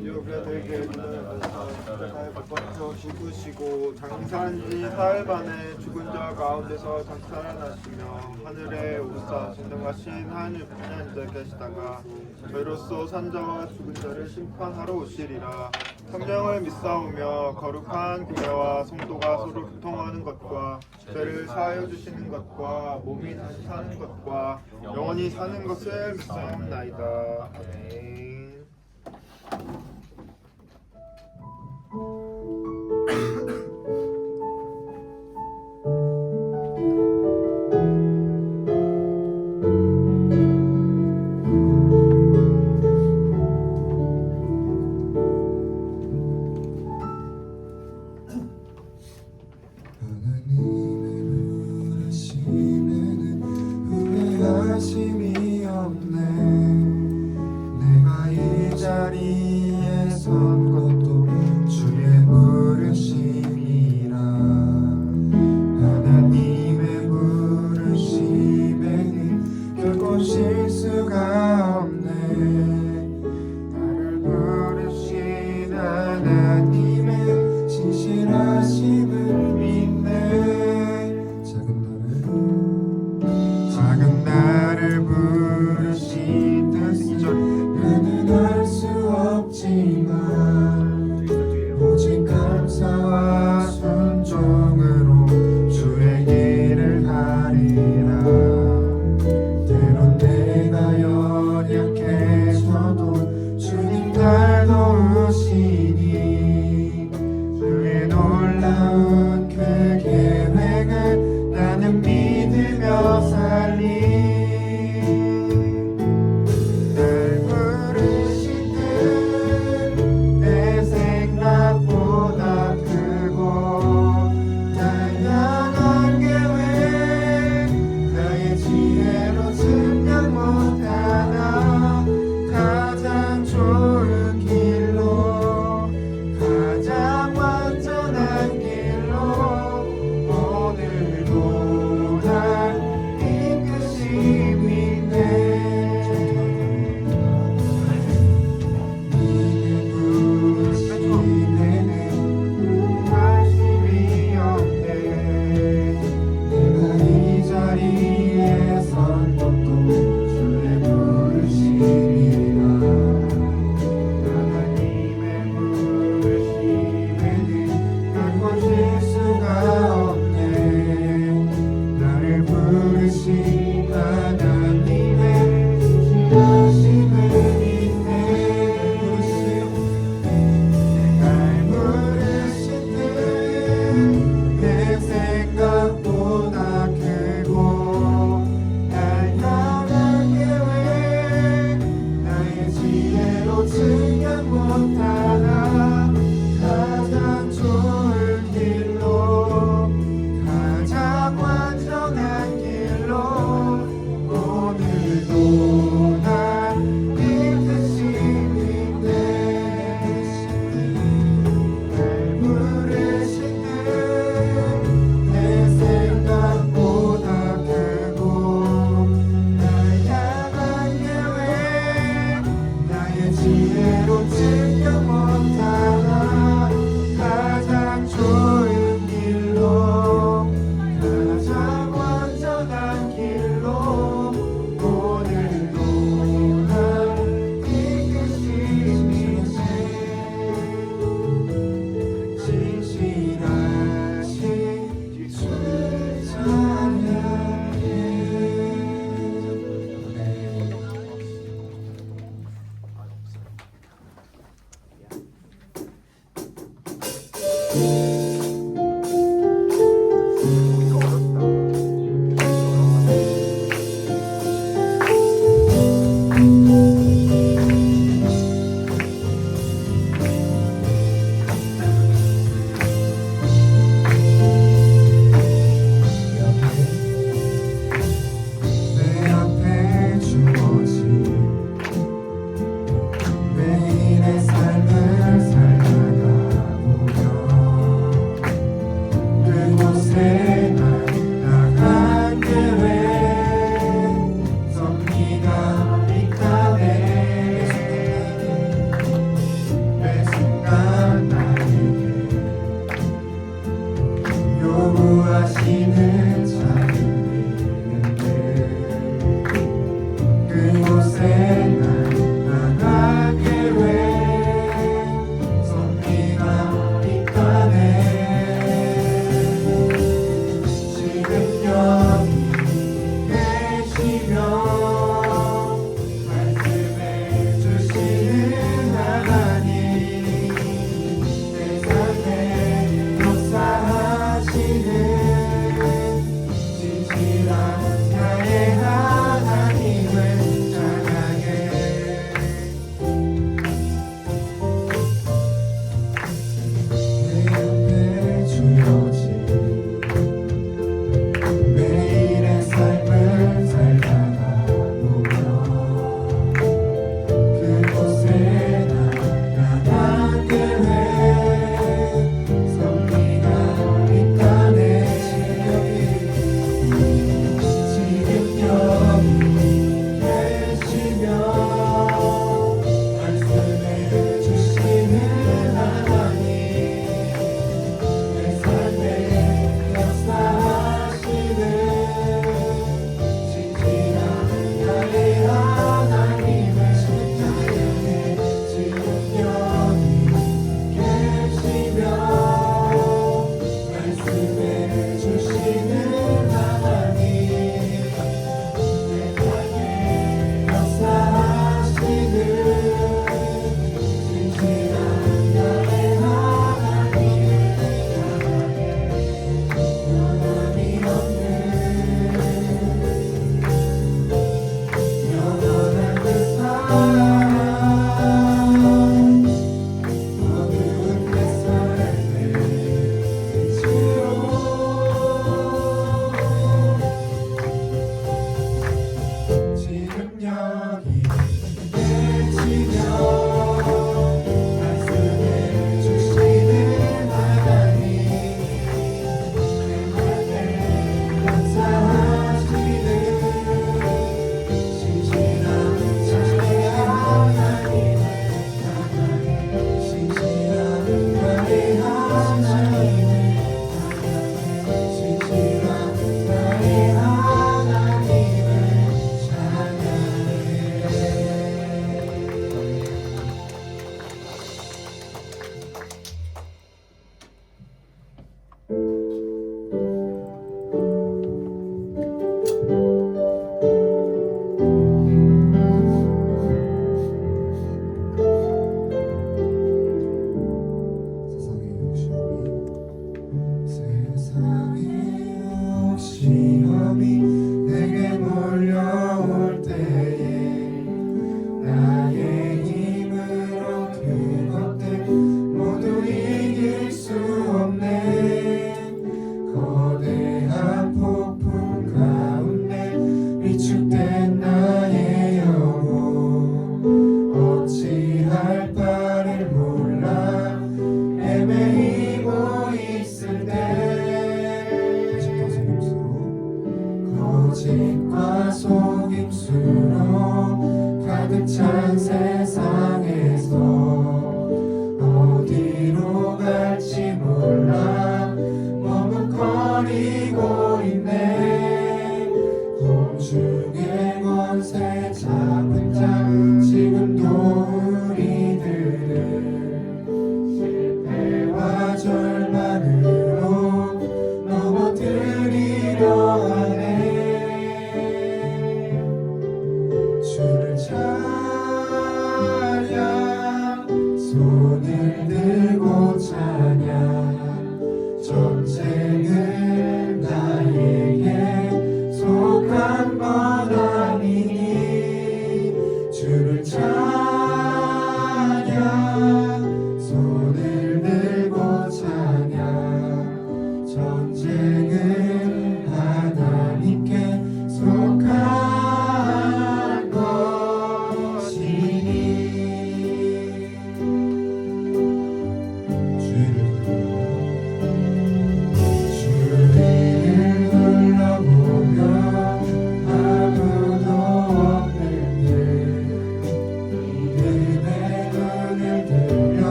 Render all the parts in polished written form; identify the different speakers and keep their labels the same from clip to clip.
Speaker 1: 우리들에게 바꿔서 죽으시고 장사한지 사흘 만에 죽은 자 가운데서 장사하시며 하늘에 오사 진정하신 하나님께서 계시다가 저희로서 산 자와 죽은 자를 심판하러 오시리라. 성령을 믿사오며 거룩한 교회와 성도가 서로 교통하는 것과 죄를 사하여 주시는 것과 몸이 다시 사는 것과 영원히 사는 것을 믿사옵나이다. 아멘.
Speaker 2: 힘이 없네. 내가 이 자리에 선 것도 주의 부르심이라. 하나님의 부르심에는 결코 실수가 없네. 나를 부르신 하나님의 신실하심을 믿네. 작은 나를 부르시듯 나는 알 수 없지만 오직 감사와 순종으로 주의 길을 가리라. 때론 내가 연약해져도 주님 날 도우시니 주의 놀라운 그 계획을 나는 믿으며 살리. 날 부르신 듯 내 생각보다 크고 날 향한 계획 나의 지혜로 증명 못하나 가장 좋은 길로 가장 완전한 길로 오늘도 날 이끄심이네. 이내 부르심에는 관심이 없네. 내가 이 자리에 선 것도 주의 부르심이라. 하나님의 부르심에는 결코 실수가 없네. 나를 부르신 하나님의 신실하심을 믿네. 날 부르신 듯 내 생각보다 크고 날 향한 계획 나의 지혜로 증명 못하나 가장 좋은 길로 가장 완전한 길로 오늘도 날 이끄시네. 날 부르신 듯 내 생각보다 크고 날 향한 계획 나의 지혜로 증명 못하나 가장 좋은 길로 가장 완전한 길로 오늘도 날 이끄시네. 신실하신 주를 찬양해. 내 앞에 주어진 매일의 삶을 살다가 보면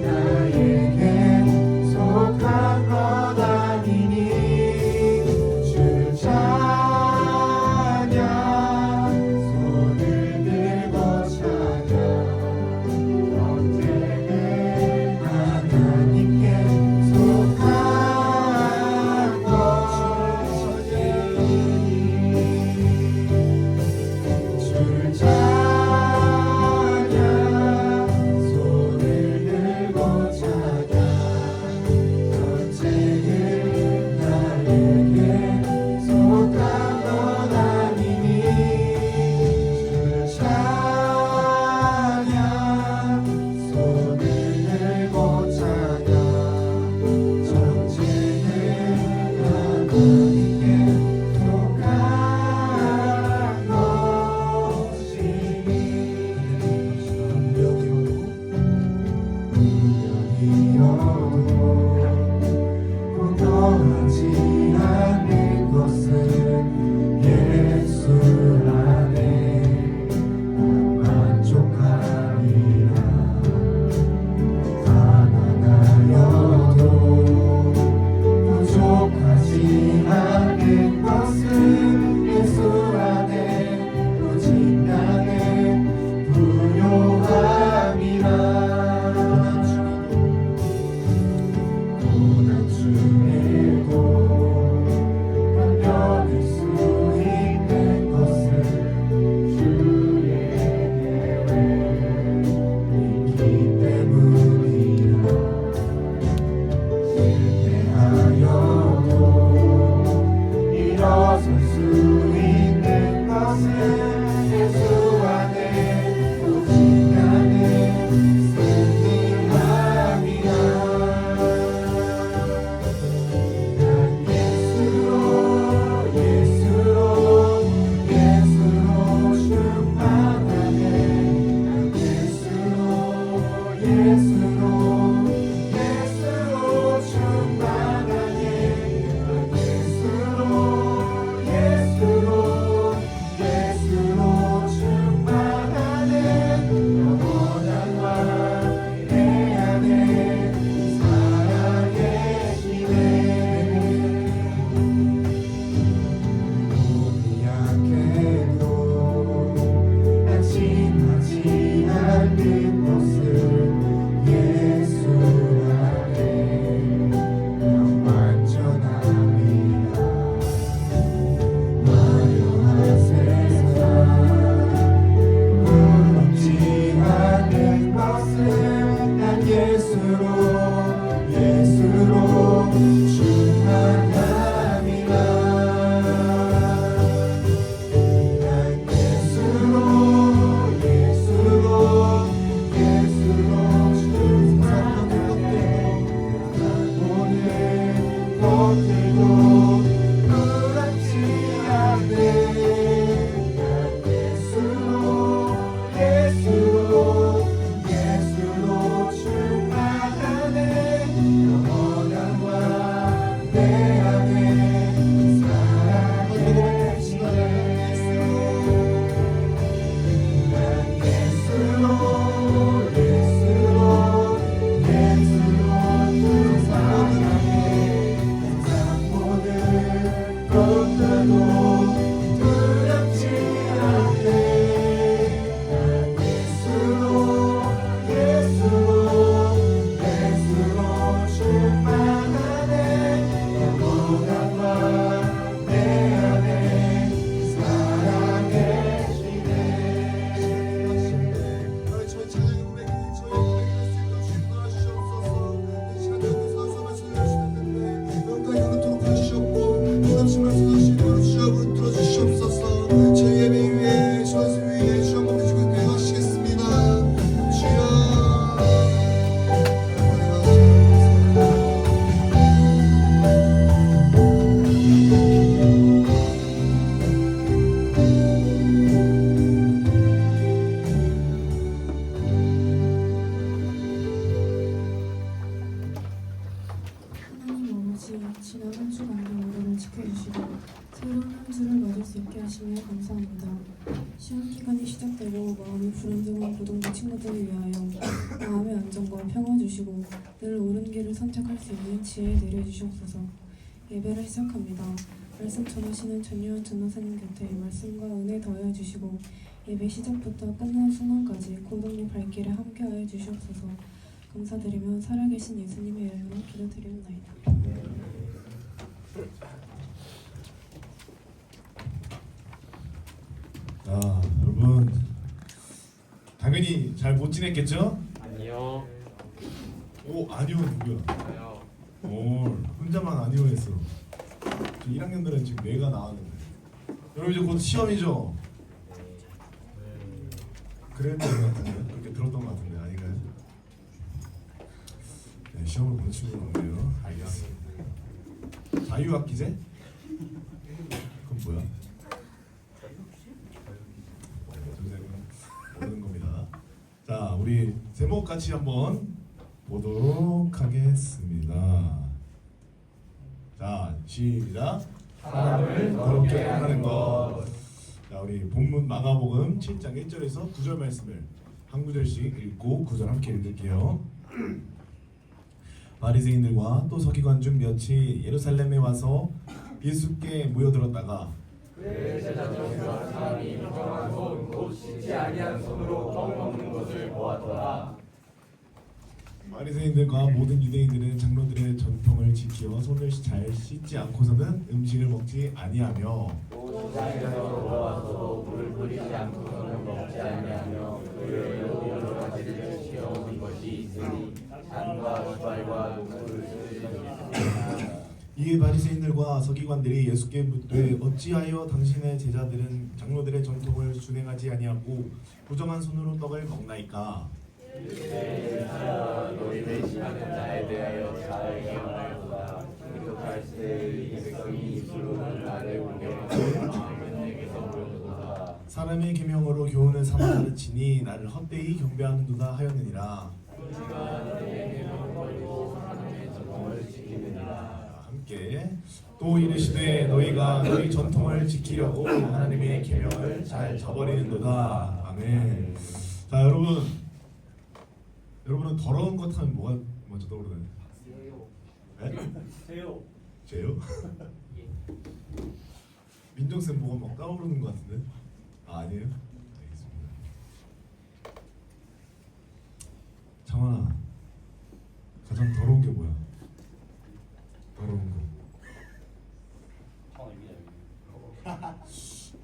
Speaker 2: 나에게 속한 것 아니니 주 찬양 손을 들고 찬양 언제는 하나님께 속한 것이니 주 찬양 손을 들고 찬양 언제는 나에게 속한 것 아니니 주 찬양 손을 들고 찬양 전쟁은 하나님께 속한 것이니 분명히여도 공평하지 않는 것은 예수 안에 만족하리라 가난하여도 부족하지 않는 것은 예수 안에 오직 나는 부요함이라 고난 중에도 견뎌낼 수 있는 것은 주의 계획이기 때문이라 실패하여도 일어설 수 있는 것은 예수 안에 오직 나는 승리함이라 난 예수로 예수로 예수로 충만하네 난 예수로 예수로 예수로 충만하네 난 예수로 예수로 예수로 충만하네 영원한 왕 내 안에 살아계시네 몸이 약해도 안심하지 않는 것은 예수 안에 완전함이라 화려한 세상 부럽지 않는 것은 난 예수로 예수로 충만함이라 난 예수로 예수로 예수로 충만하네 난 모든 것들도 부럽지 않네 난 예수로 예수로 예수로 충만하네 영원한 왕 내 안에 살아계시네 난 예수로 예수로 예수로 충만하네 세상 모든 것들도 두렵지 않네 난 예수로 예수로 예수로 충만하네 영원한 왕 내 안에 살아계시네
Speaker 3: 저희 찬양의 고백이 저희 고백을 쓰고 주시옵소서. 이 시간 여기서 말씀을 주시는데 영광이 그토록 주시옵고 놀랍신 말씀을 주시도록 주여 붙들어 주시옵소서. 저희 예배 위에 주 말씀 위에 주여 머리 주고 기도하시겠습니다. 주여
Speaker 4: 하나님 아버지, 지난 한 주간도 우리를 지켜주시고 새로운 한 주를 맞을 수 있게 하시며 감사합니다. 시험 기간이 시작되고 마음이 불안정한 고등부 친구들을 위하여 마음의 안정과 평화 도와주시고 늘 옳은 길을 선택할 수 있는 지혜 내려주시옵소서. 예배를 시작합니다. 말씀 전하시는 전유현 전도사님 곁에 말씀과 은혜 더하여 주시고 예배 시작부터 끝나는 순간까지 고독의 발길에 함께하여 주시옵소서. 감사드리며 살아계신 예수님의 이름으로 기도드리옵나이다.
Speaker 5: 자, 여러분 당연히 잘 못 지냈겠죠?
Speaker 6: 아니요.
Speaker 5: 오, 아니요 누구야?
Speaker 6: 저요.
Speaker 5: 오, 혼자만 아니요 했어. 저 1학년들은 지금 뇌가 나왔는데. 여러분 이제 곧 시험이죠? 그랬던 것 같은데? 그렇게 들었던 것 같은데 아닌가요? 네, 시험을 본 친구는 없네요. 알겠습니다. 자유학기제? 그건 뭐야? 모르는 겁니다. 자, 우리 제목 같이 한번 보도록 하겠습니다. 자, 시작. 사람을 더럽게 하는 것. 자, 우리 본문 마가복음 7장 1절에서 9절 말씀을 한 구절씩 읽고 9절 함께 읽을게요. 바리새인들과 또 서기관 중 몇이 예루살렘에 와서 예수께 모여들었다가 바리새인들과 모든 유대인들은 장로들의 전통을 지키어 손을 잘 씻지 않고서는 음식을 먹지 아니하며 이에 바리새인들과 서기관들이 예수께 묻되 어찌하여 당신의 제자들은 장로들의 전통을 준행하지 아니하고 부정한 손으로 떡을 먹나이까? 사람의 계명으로 교훈을 삼아 가르치니 나를 헛되이 경배하는도다 하였느니라. 함께 또 이르시되 너희가 너희 전통을 지키려고 하나님의 계명을 잘 저버리는도다. 아멘. 자, 여러분은 더러운 것 하면 뭐가 먼저 떠오르나요? 네? 죄요? 민정쌤 뭐가 막 떠오르는 것 같은데? 아, 아니에요? 알겠습니다. 장환아, 가장 더러운 게 뭐야? 더러운 거.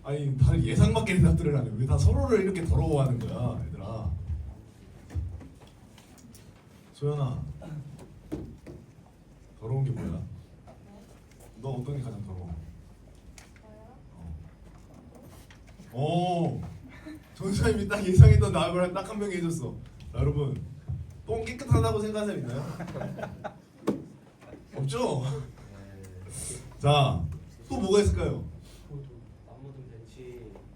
Speaker 5: 아니, 다들 예상 밖의 대답들을 하네. 왜 다 서로를 이렇게 더러워하는 거야, 얘들아? 소연아, 더러운 게 뭐야? 너 어떤 게 가장 더러워? 전사님이 딱 예상했던 답을 딱 한 명이 해줬어. 자, 여러분, 똥 깨끗하다고 생각하는 사람 있나요? 없죠? 자, 또 뭐가 있을까요?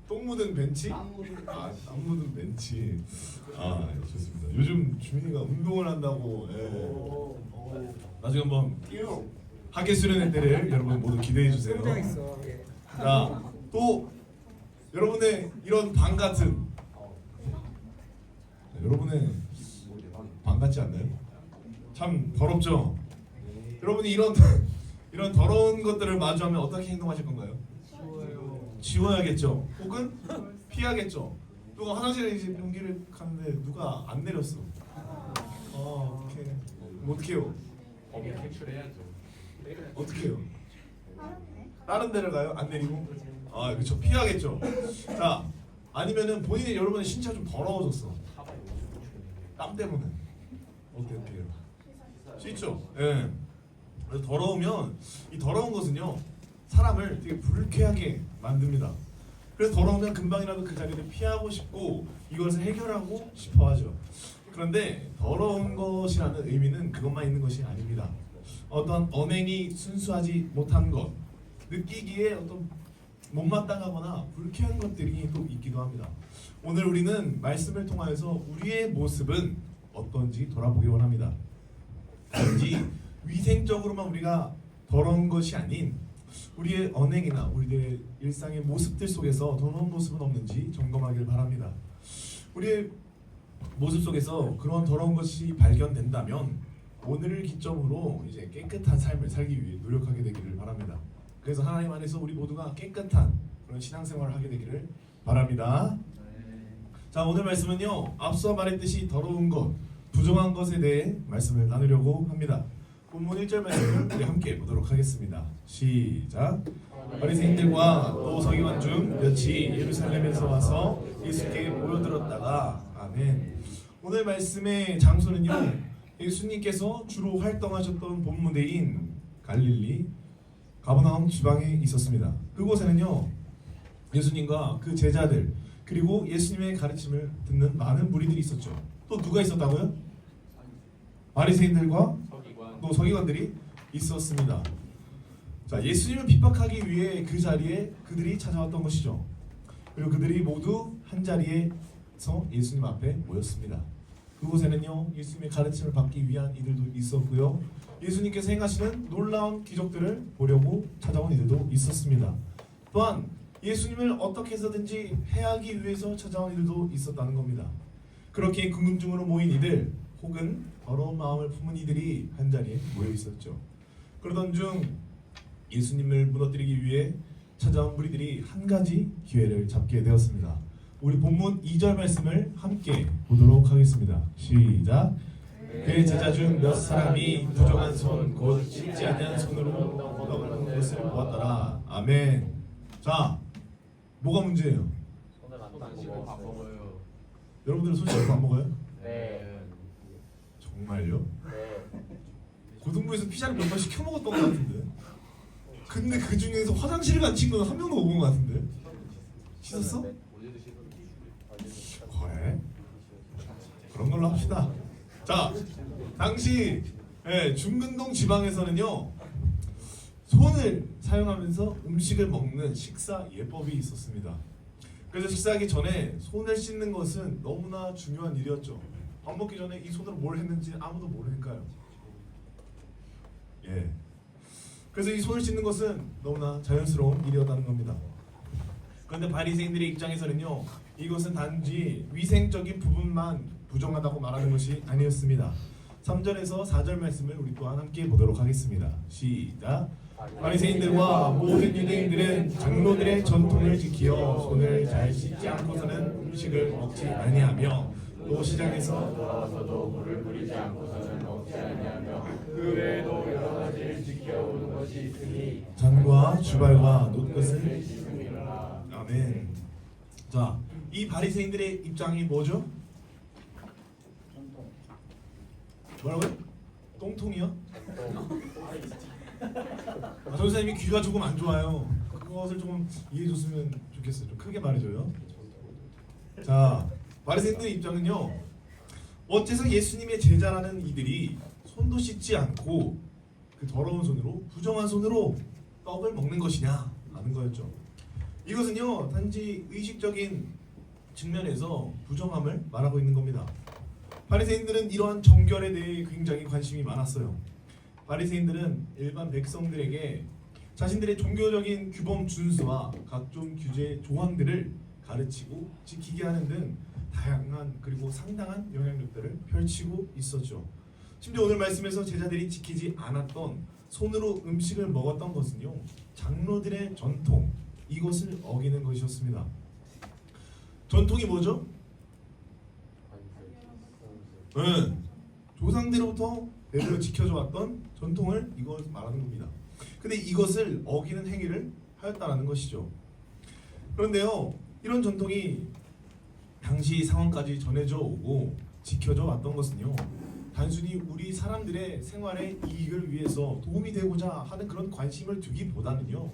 Speaker 5: 똥 묻은 벤치? 아, 땀 묻은 벤치. 아, 좋습니다. 요즘 주민이가 운동을 한다고. 예. 나중에 한번 하계 수련회 때를 여러분 모두 기대해 주세요. 자, 또 여러분의 이런 방 같은 여러분의 방 같지 않나요? 참 더럽죠? 여러분이 이런 더러운 것들을 마주하면 어떻게 행동하실 건가요? 지워야겠죠. 혹은 피하겠죠. 누가 화장실에 이제 변기를 가는데 누가 안 내렸어. 어떻게 어떻게 해요?
Speaker 6: 범인 퇴출해야죠.
Speaker 5: 어떻게 해요? 다른 데를 가요? 안 내리고? 아, 그렇죠. 피하겠죠. 자, 아니면은 본인이 여러분의 신체가 좀 더러워졌어. 땀 때문에. 어떻게 해요? 씻죠. 예. 그래서 더러우면 이 더러운 것은요 사람을 되게 불쾌하게 만듭니다. 그래서 더러우면 금방이라도 그 자리를 피하고 싶고 이것을 해결하고 싶어하죠. 그런데 더러운 것이라는 의미는 그것만 있는 것이 아닙니다. 어떤 언행이 순수하지 못한 것, 느끼기에 어떤 못마땅하거나 불쾌한 것들이 또 있기도 합니다. 오늘 우리는 말씀을 통하여서 우리의 모습은 어떤지 돌아보기 원합니다. 단지 위생적으로만 우리가 더러운 것이 아닌 우리의 언행이나 우리의 일상의 모습들 속에서 더러운 모습은 없는지 점검하길 바랍니다. 우리의 모습 속에서 그런 더러운 것이 발견된다면 오늘을 기점으로 이제 깨끗한 삶을 살기 위해 노력하게 되기를 바랍니다. 그래서 하나님 안에서 우리 모두가 깨끗한 그런 신앙생활을 하게 되기를 바랍니다. 자, 오늘 말씀은요, 앞서 말했듯이 더러운 것, 부정한 것에 대해 말씀을 나누려고 합니다. 본문 1절 말씀을 우리 함께 보도록 하겠습니다. 시작. 바리새인들과 또 서기관 중 몇이 예루살렘에서 와서 예수께 모여들었다가 아멘. 오늘 말씀의 장소는요, 예수님께서 주로 활동하셨던 본무대인 갈릴리 가버나움 지방에 있었습니다. 그곳에는요, 예수님과 그 제자들 그리고 예수님의 가르침을 듣는 많은 무리들이 있었죠. 또 누가 있었다고요? 바리새인들과
Speaker 6: 서기관.
Speaker 5: 또 서기관들이 있었습니다. 자, 예수님을 핍박하기 위해 그 자리에 그들이 찾아왔던 것이죠. 그리고 그들이 모두 한 자리에서 예수님 앞에 모였습니다. 그곳에는요, 예수님의 가르침을 받기 위한 이들도 있었고요, 예수님께서 행하시는 놀라운 기적들을 보려고 찾아온 이들도 있었습니다. 또한 예수님을 어떻게 해서든지 해하기 위해서 찾아온 이들도 있었다는 겁니다. 그렇게 궁금증으로 모인 이들 혹은 더러운 마음을 품은 이들이 한 자리에 모여 있었죠. 그러던 중 예수님을 무너뜨리기 위해 찾아온 무리들이 한 가지 기회를 잡게 되었습니다. 우리 본문 2절 말씀을 함께 보도록 하겠습니다. 시작. 그의 제자 중 몇 사람이 부정한 손 곧 씻지 아니한 손으로 먹는 것을 보았더라. 아멘. 자, 뭐가 문제예요?
Speaker 6: 손을 안 씻고 밥 먹어요.
Speaker 5: 여러분들은 손 씻고 안 먹어요?
Speaker 6: 네.
Speaker 5: 정말요?
Speaker 6: 네.
Speaker 5: 고등부에서 피자를 몇 번 시켜 먹었던 것 같은데. 근데 그 중에서 화장실 간 친구는 한 명도 못 본 것 같은데. 씻었어?
Speaker 6: 어제도 씻었는데.
Speaker 5: 그래? 그런 걸로 합시다. 자, 당시 중근동 지방에서는요, 손을 사용하면서 음식을 먹는 식사 예법이 있었습니다. 그래서 식사하기 전에 손을 씻는 것은 너무나 중요한 일이었죠. 밥 먹기 전에 이 손으로 뭘 했는지 아무도 모르니까요. 예. 그래서 이 손을 씻는 것은 너무나 자연스러운 일이었다는 겁니다. 그런데 바리새인들의 입장에서는요, 이것은 단지 위생적인 부분만 부정하다고 말하는 것이 아니었습니다. 3절에서 4절 말씀을 우리 또한 함께 보도록 하겠습니다. 시작. 바리새인들과 모든 유대인들은 장로들의 전통을 지키어 손을 잘 씻지 않고서는 음식을 먹지 아니하며 또 시장에서 돌아와서도 물을 뿌리지 않고서는 먹지 아니하며 그 외에도 여러 가지를 지켜오는 것이 있으니 잔과 주발과 놋것을 씻음이라. 아멘. 자, 이 바리새인들의 입장이 뭐죠? 뭐라고요? 똥통이요? 전사님이 귀가 조금 안 좋아요. 그것을 조금 이해해 줬으면 좋겠어요. 좀 크게 말해줘요. 자, 바리새인들의 입장은요, 어째서 예수님의 제자라는 이들이 손도 씻지 않고 그 더러운 손으로, 부정한 손으로 떡을 먹는 것이냐 하는 거였죠. 이것은요, 단지 의식적인 측면에서 부정함을 말하고 있는 겁니다. 바리새인들은 이러한 정결에 대해 굉장히 관심이 많았어요. 바리새인들은 일반 백성들에게 자신들의 종교적인 규범 준수와 각종 규제 조항들을 가르치고 지키게 하는 등 다양한 그리고 상당한 영향력들을 펼치고 있었죠. 심지어 오늘 말씀에서 제자들이 지키지 않았던 손으로 음식을 먹었던 것은요, 장로들의 전통, 이것을 어기는 것이었습니다. 전통이 뭐죠? 조상대로부터 대대로 지켜져 왔던 전통을 이걸 말하는 겁니다. 근데 이것을 어기는 행위를 하였다라는 것이죠. 그런데요, 이런 전통이 당시 상황까지 전해져 오고 지켜져 왔던 것은요, 단순히 우리 사람들의 생활의 이익을 위해서 도움이 되고자 하는 그런 관심을 두기보다는요,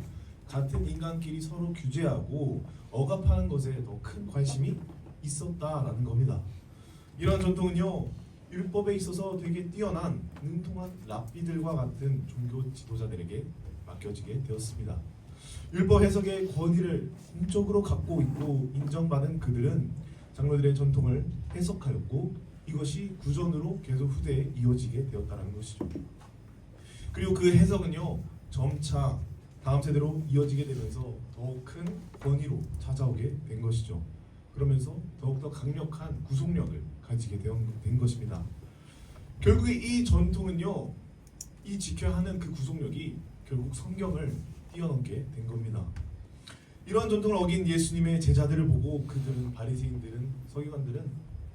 Speaker 5: 같은 인간끼리 서로 규제하고 억압하는 것에 더 큰 관심이 있었다라는 겁니다. 이러한 전통은요, 율법에 있어서 되게 뛰어난 능통한 랍비들과 같은 종교 지도자들에게 맡겨지게 되었습니다. 율법 해석의 권위를 공적으로 갖고 있고 인정받은 그들은 장로들의 전통을 해석하였고 이것이 구전으로 계속 후대에 이어지게 되었다는 것이죠. 그리고 그 해석은요, 점차 다음 세대로 이어지게 되면서 더욱 큰 권위로 찾아오게 된 것이죠. 그러면서 더욱더 강력한 구속력을 가지게 된 것입니다. 결국에 이 전통은요, 이 지켜야 하는 그 구속력이 결국 성경을 뛰어넘게 된 겁니다. 이러한 전통을 어긴 예수님의 제자들을 보고 그들은 바리새인들은 서기관들은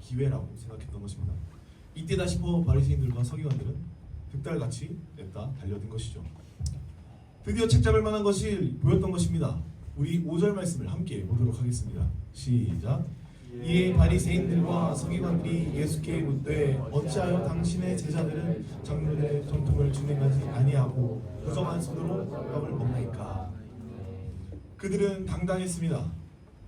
Speaker 5: 기회라고 생각했던 것입니다. 이때다 싶어 바리새인들과 서기관들은 득달같이 냈다 달려든 것이죠. 드디어 책잡을 만한 것이 보였던 것입니다. 우리 5절 말씀을 함께 보도록 하겠습니다. 시작. 이에 바리새인들과 서기관들이 예수께 묻되 어찌하여 당신의 제자들은 장로들의 전통을 준행하지 아니하고 부정한 손으로 떡을 먹나이까. 그들은 당당했습니다.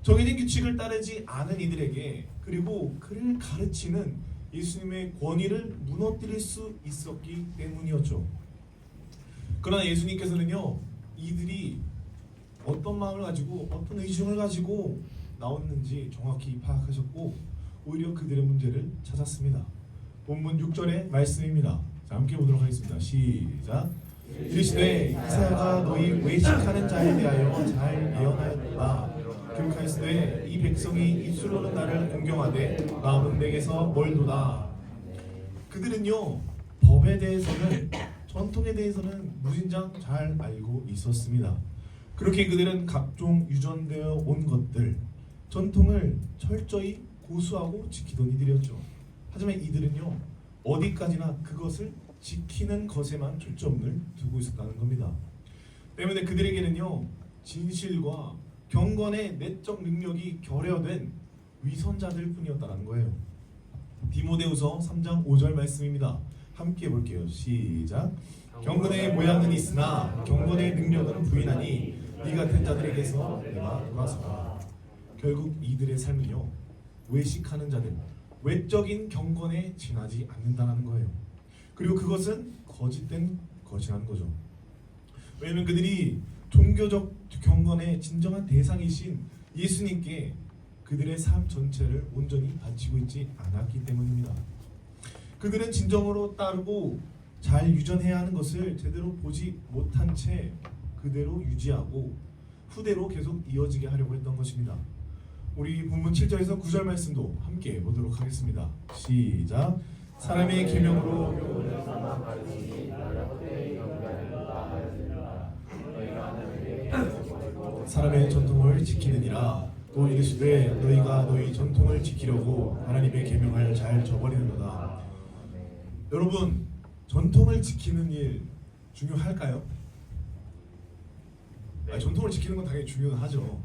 Speaker 5: 정해진 규칙을 따르지 않은 이들에게 그리고 그를 가르치는 예수님의 권위를 무너뜨릴 수 있었기 때문이었죠. 그러나 예수님께서는요, 이들이 어떤 마음을 가지고 어떤 의중을 가지고 나왔는지 정확히 파악하셨고 오히려 그들의 문제를 찾았습니다. 본문 6절의 말씀입니다. 자, 함께 보도록 하겠습니다. 시작. 이르시되 이사야가 너희 외식하는 자에 대하여 잘 예언하였다. 기록하였으되 이 백성이 입술로는 나를 공경하되 마음은 내게서 멀도다. 그들은요, 법에 대해서는, 전통에 대해서는 무진장 잘 알고 있었습니다. 그렇게 그들은 각종 유전되어 온 것들, 전통을 철저히 고수하고 지키던 이들이었죠. 하지만 이들은요, 어디까지나 그것을 지키는 것에만 초점을 두고 있었다는 겁니다. 때문에 그들에게는요, 진실과 경건의 내적 능력이 결여된 위선자들 뿐이었다는 거예요. 디모데후서 3장 5절 말씀입니다. 함께 볼게요. 시작. 경건의 모양은 있으나 경건의 능력은 부인하니 이 같은 자들에게서 내가 돌아서라. 결국 이들의 삶은요, 외식하는 자들, 외적인 경건에 지나지 않는다는 거예요. 그리고 그것은 거짓된 것이라는 거죠. 왜냐하면 그들이 종교적 경건의 진정한 대상이신 예수님께 그들의 삶 전체를 온전히 바치고 있지 않았기 때문입니다. 그들은 진정으로 따르고 잘 유전해야 하는 것을 제대로 보지 못한 채 그대로 유지하고 후대로 계속 이어지게 하려고 했던 것입니다. 우리 본문 7절에서 9절 말씀도 함께 보도록 하겠습니다. 시작. 사람의 계명으로 사람의 전통을 지키느니라. 또 이르시되 너희가 너희 전통을 지키려고 하나님의 계명을 잘 저버리는도다. 여러분, 전통을 지키는 일 중요할까요? 전통을 지키는 건 당연히 중요하죠.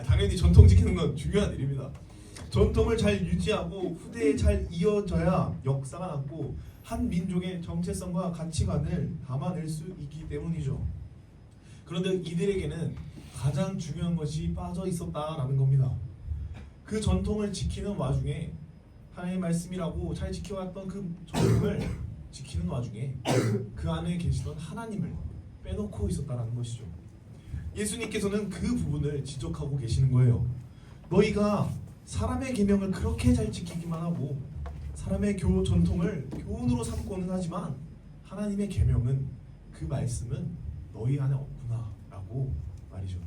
Speaker 5: 당연히 전통 지키는 건 중요한 일입니다. 전통을 잘 유지하고 후대에 잘 이어져야 역사가 남고 한 민족의 정체성과 가치관을 담아낼 수 있기 때문이죠. 그런데 이들에게는 가장 중요한 것이 빠져 있었다라는 겁니다. 그 전통을 지키는 와중에 하나님의 말씀이라고 잘 지켜왔던 그 전통을 지키는 와중에 그 안에 계시던 하나님을 빼놓고 있었다라는 것이죠. 예수님께서는 그 부분을 지적하고 계시는 거예요. 너희가 사람의 계명을 그렇게 잘 지키기만 하고 사람의 전통을 교훈으로 삼고는 하지만 하나님의 계명은, 그 말씀은 너희 안에 없구나라고 말이죠.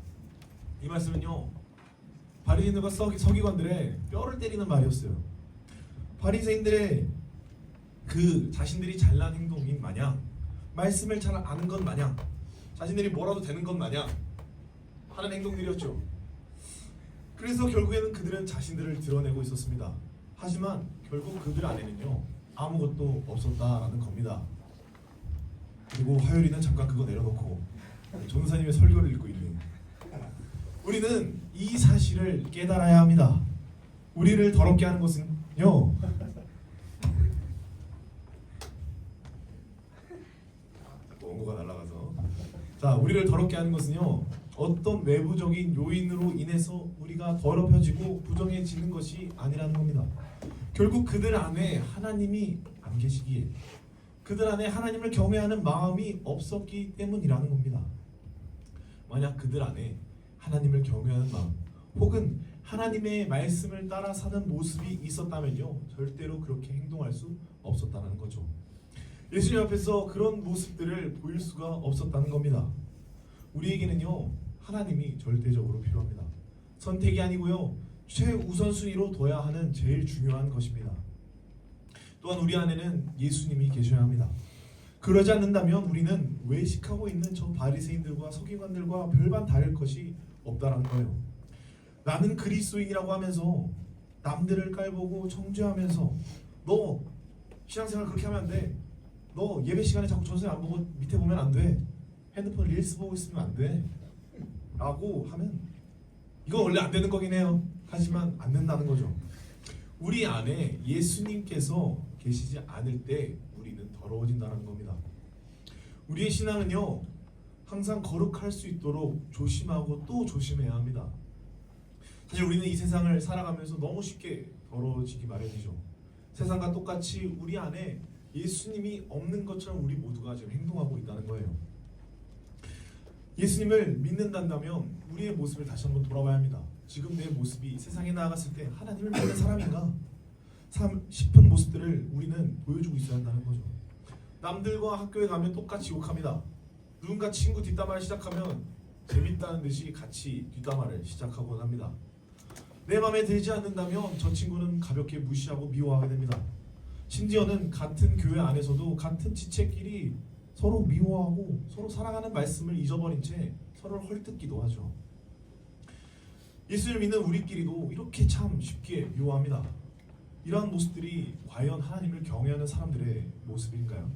Speaker 5: 이 말씀은요, 바리새인들과 서기관들의 뼈를 때리는 말이었어요. 바리새인들의 그 자신들이 잘난 행동인 마냥, 말씀을 잘 아는 것 마냥, 자신들이 뭐라도 되는 것 마냥 하는 행동들이었죠. 그래서 결국에는 그들은 자신들을 드러내고 있었습니다. 하지만 결국 그들 안에는요, 아무것도 없었다라는 겁니다. 그리고 화요일이는 잠깐 그거 내려놓고 전도사님의 설교를 읽고 있는, 우리는 이 사실을 깨달아야 합니다. 우리를 더럽게 하는 것은요, 원고가 날아가서, 자, 우리를 더럽게 하는 것은요, 어떤 외부적인 요인으로 인해서 우리가 더럽혀지고 부정해지는 것이 아니라는 겁니다. 결국 그들 안에 하나님이 안 계시기에, 그들 안에 하나님을 경외하는 마음이 없었기 때문이라는 겁니다. 만약 그들 안에 하나님을 경외하는 마음, 혹은 하나님의 말씀을 따라 사는 모습이 있었다면요, 절대로 그렇게 행동할 수 없었다는 거죠. 예수님 앞에서 그런 모습들을 보일 수가 없었다는 겁니다. 우리에게는요, 하나님이 절대적으로 필요합니다. 선택이 아니고요, 최우선순위로 둬야 하는 제일 중요한 것입니다. 또한 우리 안에는 예수님이 계셔야 합니다. 그러지 않는다면 우리는 외식하고 있는 저 바리새인들과 서기관들과 별반 다를 것이 없다라는 거예요. 나는 그리스도인이라고 하면서 남들을 깔보고 정죄하면서 너 신앙생활 그렇게 하면 안 돼. 너 예배 시간에 자꾸 전생 안 보고 밑에 보면 안 돼. 핸드폰 릴스 보고 있으면 안 돼. 라고 하면 이거 원래 안 되는 거긴 해요. 하지만 안 된다는 거죠. 우리 안에 예수님께서 계시지 않을 때 우리는 더러워진다는 겁니다. 우리의 신앙은요 항상 거룩할 수 있도록 조심하고 또 조심해야 합니다. 사실 우리는 이 세상을 살아가면서 너무 쉽게 더러워지기 마련이죠. 세상과 똑같이 우리 안에 예수님이 없는 것처럼 우리 모두가 지금 행동하고 있다는 거예요. 예수님을 믿는다면 우리의 모습을 다시 한번 돌아봐야 합니다. 지금 내 모습이 세상에 나아갔을 때 하나님을 믿는 사람인가 싶은 모습들을 우리는 보여주고 있어야 한다는 거죠. 남들과 학교에 가면 똑같이 욕합니다. 누군가 친구 뒷담화를 시작하면 재밌다는 듯이 같이 뒷담화를 시작하곤 합니다. 내 마음에 들지 않는다면 저 친구는 가볍게 무시하고 미워하게 됩니다. 심지어는 같은 교회 안에서도 같은 지체끼리 서로 미워하고 서로 사랑하는 말씀을 잊어버린 채 서로를 헐뜯기도 하죠. 예수를 믿는 우리끼리도 이렇게 참 쉽게 미워합니다. 이러한 모습들이 과연 하나님을 경외하는 사람들의 모습일까요?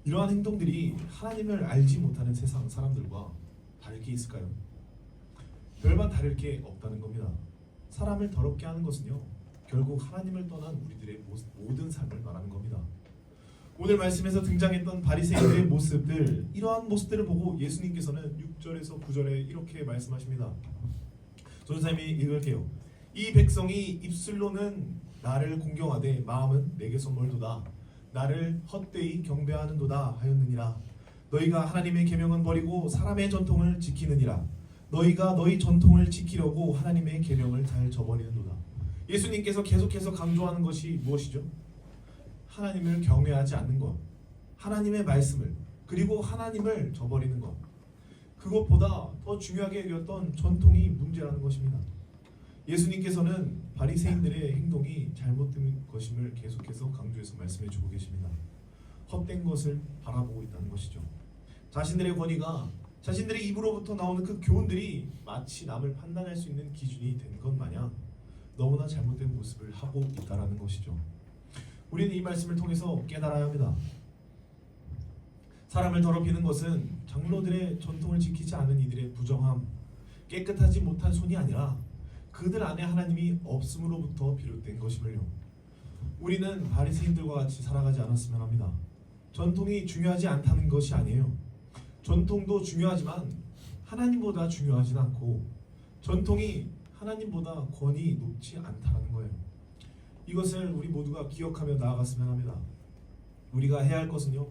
Speaker 5: 이러한 행동들이 하나님을 알지 못하는 세상 사람들과 다를 게 있을까요? 별반 다를 게 없다는 겁니다. 사람을 더럽게 하는 것은요 결국 하나님을 떠난 우리들의 모든 삶을 말하는 겁니다. 오늘 말씀에서 등장했던 바리새인들의 모습들, 이러한 모습들을 보고 예수님께서는 6절에서 9절에 이렇게 말씀하십니다. 전사님이 읽을게요. 이 백성이 입술로는 나를 공경하되 마음은 내게서 멀도다. 나를 헛되이 경배하는도다 하였느니라. 너희가 하나님의 계명은 버리고 사람의 전통을 지키느니라. 너희가 너희 전통을 지키려고 하나님의 계명을 잘 저버리는도다. 예수님께서 계속해서 강조하는 것이 무엇이죠? 하나님을 경외하지 않는 것, 하나님의 말씀을, 그리고 하나님을 저버리는 것. 그것보다 더 중요하게 여겼던 전통이 문제라는 것입니다. 예수님께서는 바리새인들의 행동이 잘못된 것임을 계속해서 강조해서 말씀해 주고 계십니다. 헛된 것을 바라보고 있다는 것이죠. 자신들의 권위가 자신들의 입으로부터 나오는 그 교훈들이 마치 남을 판단할 수 있는 기준이 된 것 마냥 너무나 잘못된 모습을 하고 있다는 것이죠. 우리는 이 말씀을 통해서 깨달아야 합니다. 사람을 더럽히는 것은 장로들의 전통을 지키지 않은 이들의 부정함, 깨끗하지 못한 손이 아니라 그들 안에 하나님이 없음으로부터 비롯된 것임을요. 우리는 바리새인들과 같이 살아가지 않았으면 합니다. 전통이 중요하지 않다는 것이 아니에요. 전통도 중요하지만 하나님보다 중요하진 않고 전통이 하나님보다 권위 높지 않다는 거예요. 이것을 우리 모두가 기억하며 나아갔으면 합니다. 우리가 해야 할 것은요,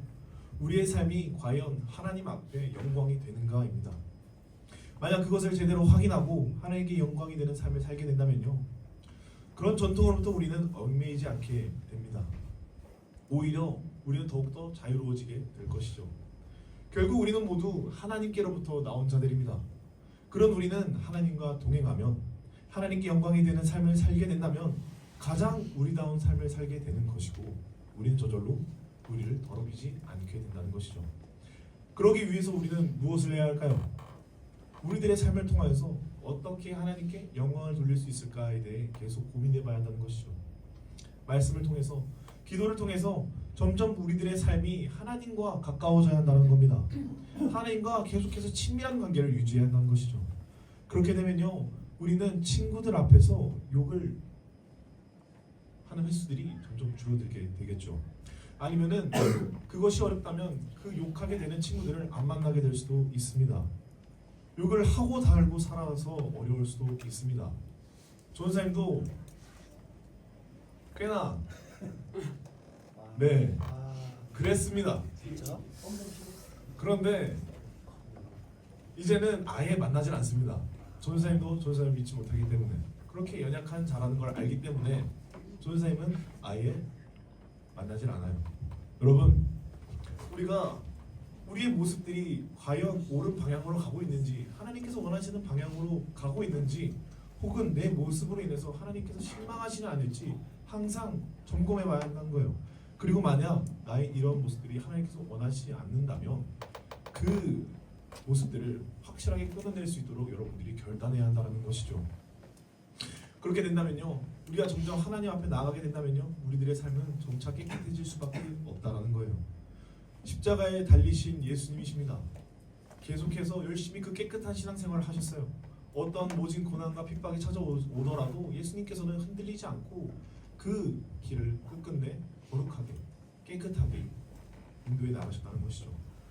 Speaker 5: 우리의 삶이 과연 하나님 앞에 영광이 되는가입니다. 만약 그것을 제대로 확인하고 하나님께 영광이 되는 삶을 살게 된다면요, 그런 전통으로부터 우리는 얽매이지 않게 됩니다. 오히려 우리는 더욱더 자유로워지게 될 것이죠. 결국 우리는 모두 하나님께로부터 나온 자들입니다. 그런 우리는 하나님과 동행하면 하나님께 영광이 되는 삶을 살게 된다면 가장 우리다운 삶을 살게 되는 것이고, 우리는 저절로 우리를 더럽히지 않게 된다는 것이죠. 그러기 위해서 우리는 무엇을 해야 할까요? 우리들의 삶을 통하여서 어떻게 하나님께 영광을 돌릴 수 있을까에 대해 계속 고민해 봐야 한다는 것이죠. 말씀을 통해서, 기도를 통해서 점점 우리들의 삶이 하나님과 가까워져야 한다는 겁니다. 하나님과 계속해서 친밀한 관계를 유지해야 한다는 것이죠. 그렇게 되면요, 우리는 친구들 앞에서 욕을 하는 횟수들이 점점 줄어들게 되겠죠. 아니면은 그것이 어렵다면 그 욕하게 되는 친구들을 안 만나게 될 수도 있습니다. 욕을 하고 달고 살아서 어려울 수도 있습니다. 전사님도 꽤나 그랬습니다. 그런데 이제는 아예 만나질 않습니다. 전사님도 전사님을 믿지 못하기 때문에, 그렇게 연약한 자라는 걸 알기 때문에 전사님은 아예 만나질 않아요. 여러분, 우리가 우리의 모습들이 과연 옳은 방향으로 가고 있는지, 하나님께서 원하시는 방향으로 가고 있는지, 혹은 내 모습으로 인해서 하나님께서 실망하시지 않을지 항상 점검해 봐야 한다는 거예요. 그리고 만약 나의 이런 모습들이 하나님께서 원하시지 않는다면 그 모습들을 확실하게 끊어낼 수 있도록 여러분들이 결단해야 한다는 것이죠. 그렇게 된다면요, 우리가 점점 하나님 앞에 나아가게 된다면요, 우리들의 삶은 점차 깨끗해질 수밖에 없다라는 거예요. 십자가에 달리신 예수님이십니다. 계속해서 열심히 그 깨끗한 신앙생활을 하셨어요. 어떤 모진 고난과 핍박이 찾아오더라도 예수님께서는 흔들리지 않고 그 길을 끝끝내 거룩하게 깨끗하게 인도해 나가셨다는 것이죠.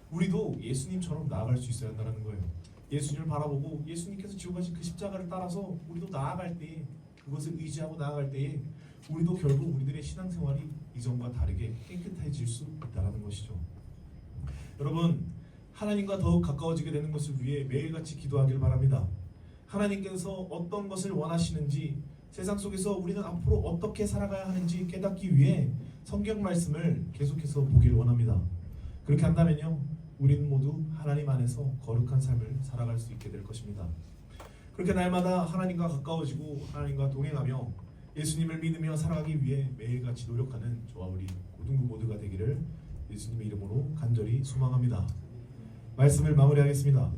Speaker 5: 우리도 예수님처럼 나아갈 수 있어야 한다는 거예요. 예수님을 바라보고 예수님께서 지고 가신 그 십자가를 따라서 우리도 나아갈 때에, 그것을 의지하고 나아갈 때에 우리도 결국 우리들의 신앙생활이 이전과 다르게 깨끗해질 수 있다는 것이죠. 여러분, 하나님과 더욱 가까워지게 되는 것을 위해 매일같이 기도하길 바랍니다. 하나님께서 어떤 것을 원하시는지, 세상 속에서 우리는 앞으로 어떻게 살아가야 하는지 깨닫기 위해 성경 말씀을 계속해서 보길 원합니다. 그렇게 한다면요, 우리는 모두 하나님 안에서 거룩한 삶을 살아갈 수 있게 될 것입니다. 그렇게 날마다 하나님과 가까워지고 하나님과 동행하며 예수님을 믿으며 살아가기 위해 매일같이 노력하는 저와 우리 고등부 모두가 되기를 예수님의 이름으로 간절히 소망합니다. 말씀을 마무리하겠습니다.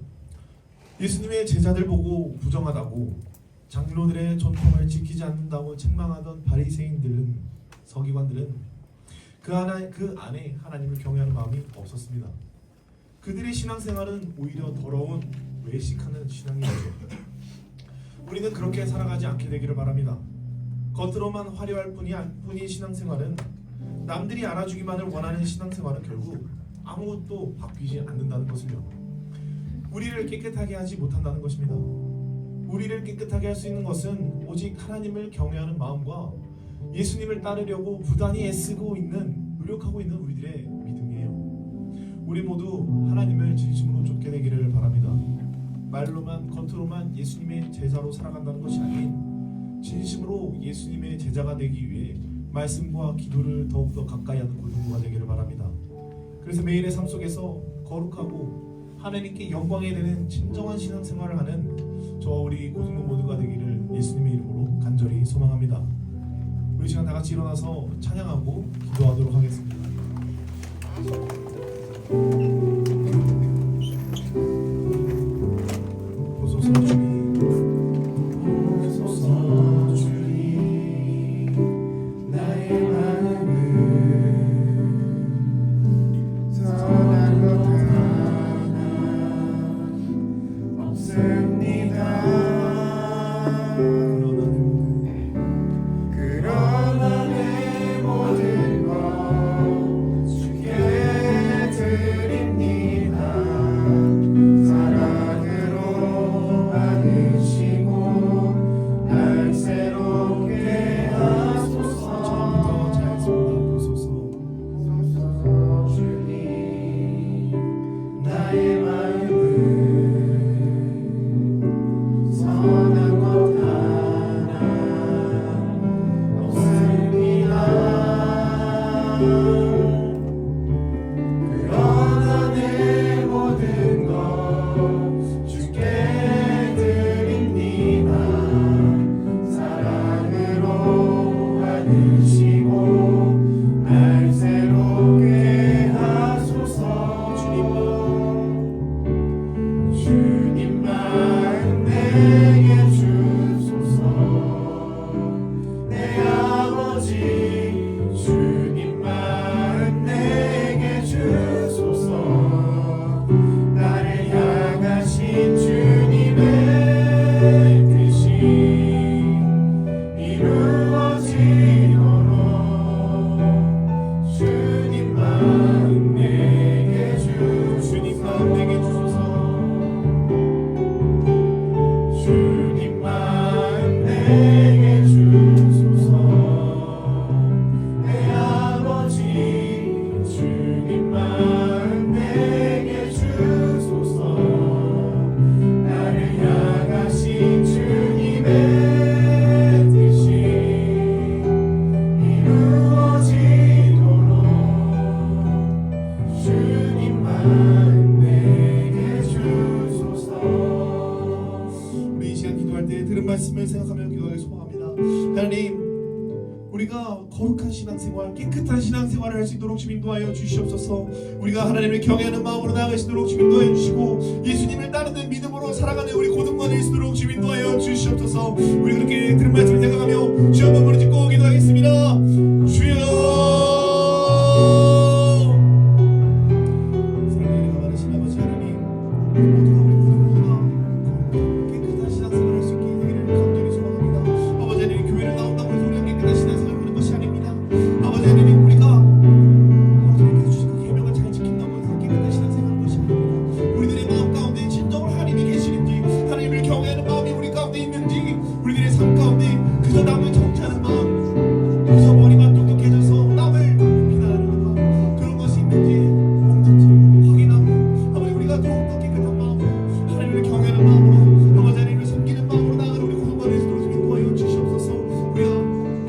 Speaker 5: 예수님의 제자들 보고 부정하다고, 장로들의 전통을 지키지 않는다고 책망하던 바리새인들은, 서기관들은 그 안에 하나님을 경외하는 마음이 없었습니다. 그들의 신앙생활은 오히려 더러운 외식하는 신앙이었죠. 우리는 그렇게 살아가지 않게 되기를 바랍니다. 겉으로만 화려할 뿐인 신앙생활은, 남들이 알아주기만을 원하는 신앙생활은 결국 아무것도 바뀌지 않는다는 것을요, 우리를 깨끗하게 하지 못한다는 것입니다. 우리를 깨끗하게 할 수 있는 것은 오직 하나님을 경외하는 마음과 예수님을 따르려고 부단히 애쓰고 있는, 노력하고 있는 우리들의 믿음이에요. 우리 모두 하나님을 진심으로 쫓게 되기를 바랍니다. 말로만, 겉으로만 예수님의 제자로 살아간다는 것이 아닌 진심으로 예수님의 제자가 되기 위해 말씀과 기도를 더욱더 가까이 하는 고등부가 되기를 바랍니다. 그래서 매일의 삶 속에서 거룩하고 하나님께 영광이 되는 진정한 신앙생활을 하는 저와 우리 고등부 모두가 되기를 예수님의 이름으로 간절히 소망합니다. 우리 시간 다 같이 일어나서 찬양하고 기도하도록 하겠습니다. 보소서 주님,
Speaker 2: 보소서 주님, 나의 마음을 선한 것 하나 없습니다. 그러나 내 모든 것
Speaker 5: 신앙생활, 깨끗한 신앙생활을 할 수 있도록 주님 인도하여 주시옵소서. 우리가 하나님을 경외하는 마음으로 나아가시도록 주님 인도하여 주시고 예수님을 따르는 믿음으로 살아가는 우리 고등과 될 수 있도록 주님 인도하여 주시옵소서. 우리 그렇게 들은 말씀을 생각하며 주여 한번 부르짖고 기도하겠습니다. 주여 사랑의 많으신 아버지 하나님, 우리 모두가 우리 고등모두가 깨끗한 신앙생활을 할 수 있게 되기를 간절히 소망합니다. 아버지 하나님, 교회를 나온다고 해서 우리가 깨끗한 신앙생활을 하는 것이 아닙니다. 아버지 하나님, 우리가 하나님께서 주신 그 계명을 잘 지킨다고 해서 깨끗한 신앙생활을 하는 것이 아닙니다. 우리들의 마음 가운데 진정으로 하나님이 계시는지, 하나님을 경외하는 마음이 우리 가운데 있는지, 우리들의 삶 가운데 그저 남을 정죄하는 마음, 그저 머리만 똑똑해져서 남을 비난하는 마음, 그런 것이 있는지 없는지 확인하고 아버지 우리가 더욱더 깨끗한 마음으로 하나님을 경외하는 마음으로 아버지 하나님을 섬기는 마음으로 나아가는 우리 고등과 될 수 있도록 인도하여 주시옵소서. 우리가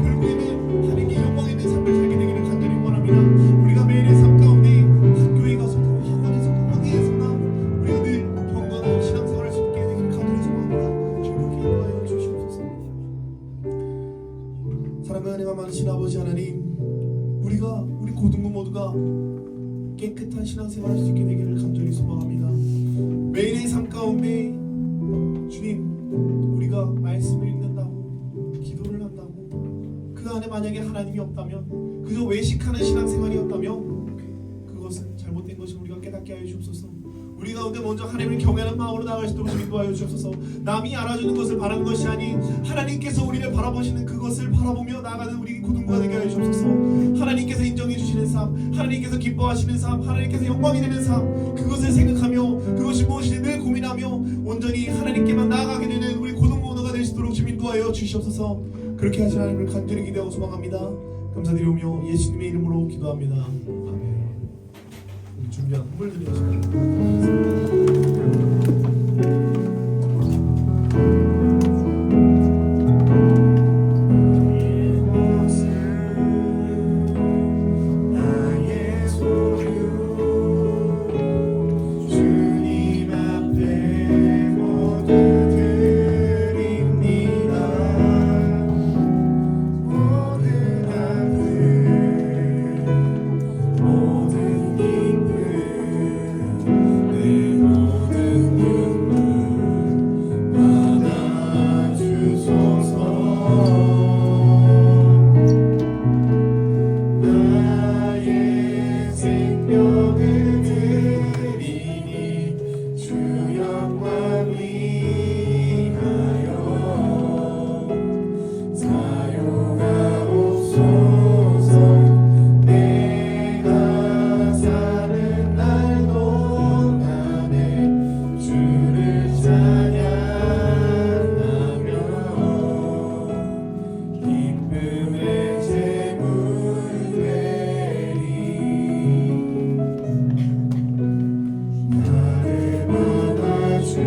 Speaker 5: 결국에는 하나님께 영광 있는 삶을 살게 되기를 간절히 원합니다. 우리가 매일의 삶 가운데 학교에 가서도 학원에서도 어디에서나 우리가 늘 경건한 신앙생활을 할 수 있게 되기를 간절히 소망합니다. 주님께 인도하여 주시옵소서. 사랑과 은혜가 많으신 아버지 하나님, 우리가 우리 고등부 모두가 깨끗한 신앙생활을 할 수 있게 되기를 간절히 소망합니다. 매일의 삶 가운데 주님, 우리가 말씀을 읽는다고 기도를 한다고 그 안에 만약에 하나님이 없다면 그저 외식하는 신앙생활이었다면 그것은 잘못된 것을 우리가 깨닫게 하여 주옵소서. 우리 가운데 먼저 하나님을 경외하는 마음으로 나아갈 수 있도록 인도하여 주옵소서. 남이 알아주는 것을 바라는 것이 아닌 하나님께서 우리를 바라보시는 그것을 바라보며 나아가는 우리 고등부가 되게 하여 주옵소서. 하나님께서 인정해 주시는 삶, 하나님께서 기뻐하시는 삶, 하나님께서 영광이 되는 삶, 그것을 생각하며 그것이 무엇인지 늘 고민하며 온전히 하나님께만 나아가게 되는 우리 고등부가 될 수 있도록 주님 인도하여 주시옵소서. 그렇게 하신 하나님을 간절히 기대하고 소망합니다. 감사드리오며 예수님의 이름으로 기도합니다. 아멘. 준비한 선물들이
Speaker 2: 나의 소유 주님 앞에 모두 드립니다. 모든 아픔 모든 기쁨 내 모든 눈물 받아주소서. 나의 생명을 드리니 주 영광 위하여 사용하옵소서. 내가 사는 날 동안에 주를 찬양하며 기쁨의 제물 되리. 나를 받아주소서.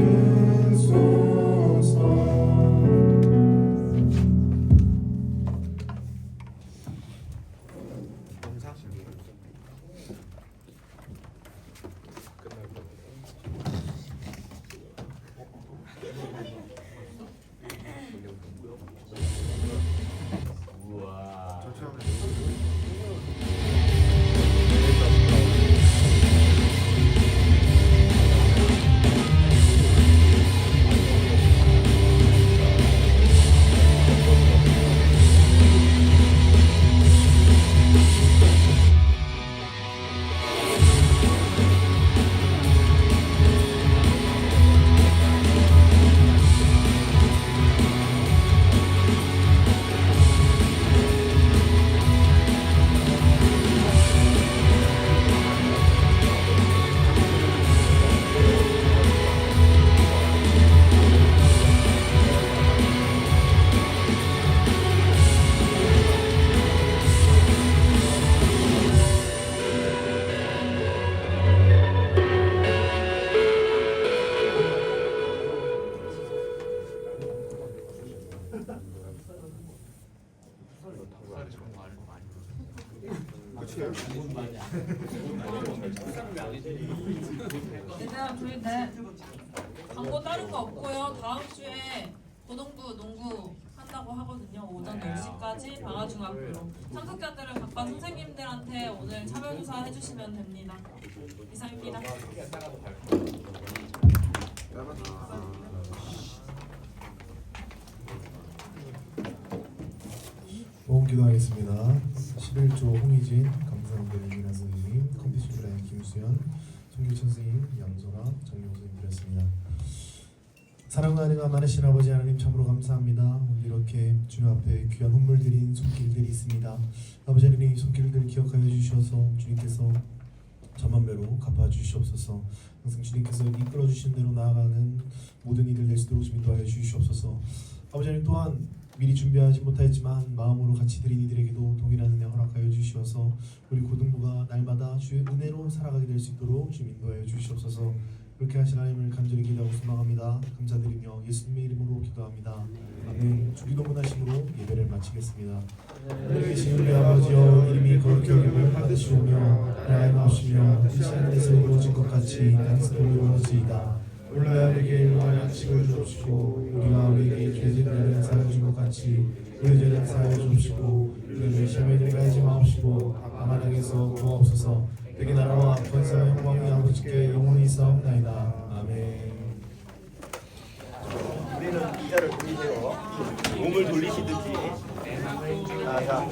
Speaker 6: 우와.
Speaker 7: 얘들아 조용히 해. 광고 다른 거 없고요. 다음 주에 고등부 농구 하는 한다고 하거든요. 오전 10시까지 방화중학교로. 참석자들은 각반 선생님들한테 오늘 참여조사 해주시면 됩니다. 이상입니다.
Speaker 2: 모험 기도하겠습니다. 11조 홍희진, 감사원들 이민아 선생님, 컨디션 브라인 김수현, 송규천 선생님, 양소라, 정용 선생님들이었습니다. 사랑과 은혜가 많으신 아버지 하나님 참으로 감사합니다. 오늘 이렇게 주님 앞에 귀한 선물 드린 손길들이 있습니다. 아버지 하나님 이 손길들 기억하여 주셔서 주님께서 천만배로 갚아주시옵소서. 항상 주님께서 이끌어 주신 대로 나아가는 모든 이들 될 수 있도록 주님 도와여 주시옵소서. 아버지 하나님 또한 미리 준비하지 못하였지만 마음으로 같이 드린 이들에게도 동일한 은혜 허락하여 주시어서 우리 고등부가 날마다 주의 은혜로 살아가게 될 수 있도록 주님 인도하여 주시옵소서. 그렇게 하신 하나님을 간절히 기도하고 소망합니다. 감사드리며 예수님의 이름으로 기도합니다. 아멘. 주기도 문하심으로 예배를 마치겠습니다. 하늘에 계신 우리 아버지여, 이름이 거룩히 여김을 받으시오며 나라의 마옵시며 뜻이 하늘에서 이루어진 것 같이 땅에서도 이루어지이다. 오늘 우리에게 일용할 양식을 주옵시고 우리가 우리에게 죄진들을 사하여 준 것 같이 우리 죄를 사하여 주옵시고 우리를 시험에 들게 하지 마옵시고 다만 악에서 구하옵소서. 되게 나라와 권세와 영광이 아버지께 영원히 있사옵나이다. 아멘.
Speaker 1: 우리는 의자를 돌리세요. 몸을 돌리시듯이. 자.